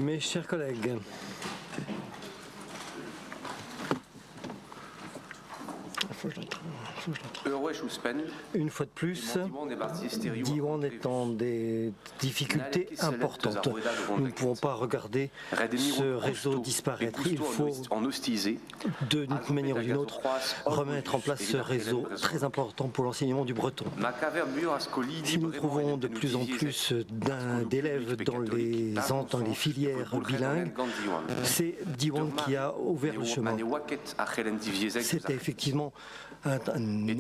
Mes chers collègues, une fois de plus, Diwan est dans des difficultés importantes. Nous ne pouvons pas regarder ce réseau disparaître. Il faut, d'une manière ou d'une autre, remettre en place ce réseau très important pour l'enseignement du breton. Si nous trouvons de plus en plus d'élèves dans les filières bilingues, c'est Diwan qui a ouvert le chemin. C'était effectivement un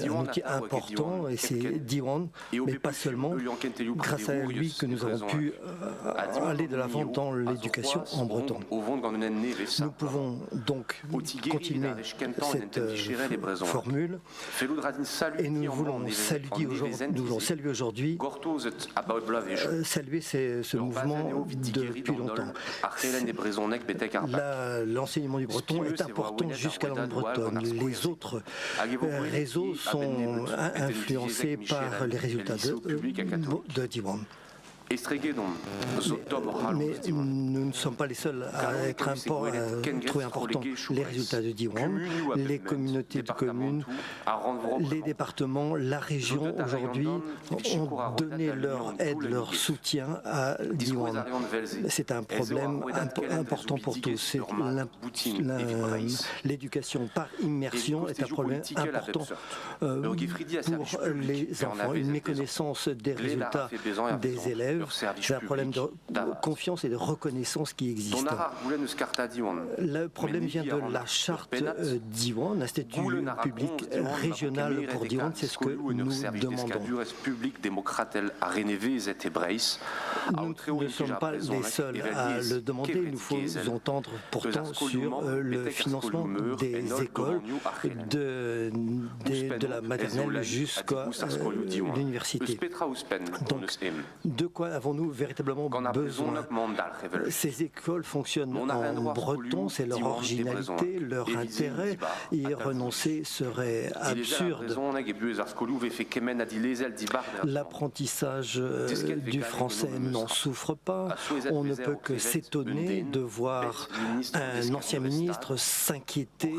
outil important et c'est Diwan, mais pas seulement, grâce à lui que nous avons pu aller de l'avant dans l'éducation en breton. Nous pouvons donc continuer cette formule et nous voulons saluer aujourd'hui ce mouvement depuis longtemps. L'enseignement du breton est important jusqu'à la langue bretonne. Les autres réseaux sont influencés par les résultats de Diwan. Mais nous ne sommes pas les seuls à trouver important les résultats de Diwan. Les communautés de communes, les départements, la région aujourd'hui ont donné leur aide, leur soutien à Diwan. C'est un problème important pour tous. L'éducation par immersion est un problème important pour les enfants. Une méconnaissance des résultats des élèves, c'est un problème de confiance et de reconnaissance qui existe. Le problème vient de la charte Diwan, un statut public régional pour Diwan, c'est ce que nous demandons. Nous ne sommes pas les seuls à le demander, il nous faut entendre pourtant sur le financement des écoles, de la maternelle jusqu'à l'université. Donc, de quoi avons-nous véritablement besoin? Ces écoles fonctionnent en breton, c'est leur originalité, leur intérêt. Y renoncer serait absurde. L'apprentissage du français n'en souffre pas. On ne peut que s'étonner de voir un ancien ministre s'inquiéter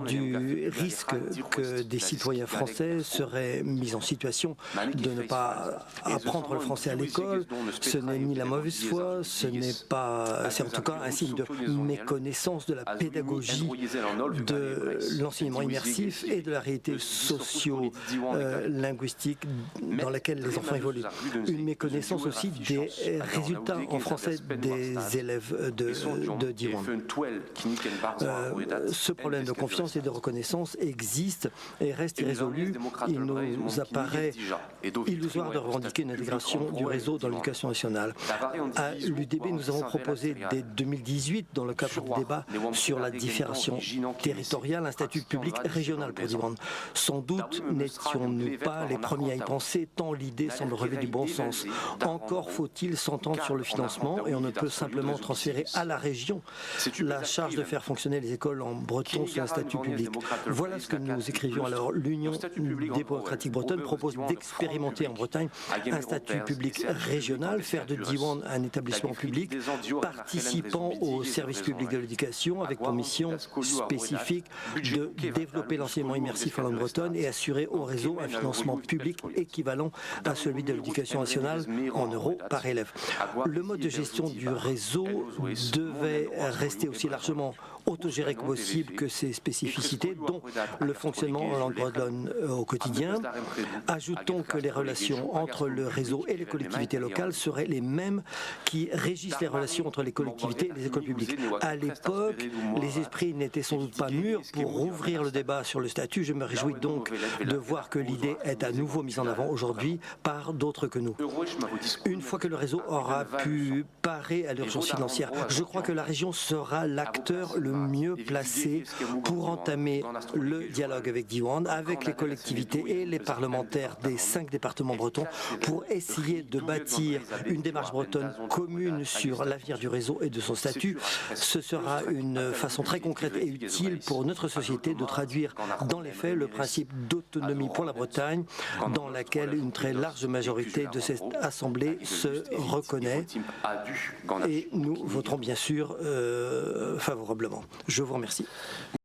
du risque que des citoyens français seraient mis en situation de ne pas apprendre le français à l'école. Ce n'est ni la mauvaise foi, c'est en tout cas un signe de méconnaissance de la pédagogie, de l'enseignement immersif et de la réalité socio-linguistique dans laquelle les enfants évoluent. Une méconnaissance aussi des résultats en français des élèves de Diwan. Ce problème de confiance et de reconnaissance existe et reste irrésolu. Il nous apparaît illusoire de revendiquer une intégration du réseau dans l'éducation nationale. À l'UDB, nous avons proposé dès 2018, dans le cadre du débat sur la différenciation territoriale, un statut public régional pour Diwan. Sans doute n'étions-nous pas les premiers à y penser, tant l'idée semble relever du bon sens. Encore faut-il s'entendre sur le financement et on ne peut simplement transférer à la région la charge de faire fonctionner les écoles en breton sous un statut public. Voilà ce que nous écrivions alors. L'Union démocratique bretonne propose d'expérimenter en Bretagne un statut public régional, faire de Diwan un établissement public participant au service public de l'éducation avec pour mission spécifique de développer l'enseignement immersif en langue bretonne et assurer au réseau un financement public équivalent à celui de l'éducation nationale en euros par élève. Le mode de gestion du réseau devait rester aussi largement autogéré que possible que ses spécificités, dont le fonctionnement en langue bretonne au quotidien. Ajoutons que les relations entre le réseau et les collectivités locales seraient les mêmes qui régissent les relations entre les collectivités et les écoles publiques. À l'époque, les esprits n'étaient sans doute pas mûrs pour rouvrir le débat sur le statut. Je me réjouis donc de voir que l'idée est à nouveau mise en avant aujourd'hui par d'autres que nous. Une fois que le réseau aura pu parer à l'urgence financière, je crois que la région sera l'acteur le mieux placés pour entamer le dialogue avec Diwan, avec les collectivités et les parlementaires des 5 départements bretons pour essayer de bâtir une démarche bretonne commune sur l'avenir du réseau et de son statut. Ce sera une façon très concrète et utile pour notre société de traduire dans les faits le principe d'autonomie pour la Bretagne, dans laquelle une très large majorité de cette Assemblée se reconnaît. Et nous voterons bien sûr favorablement. Je vous remercie.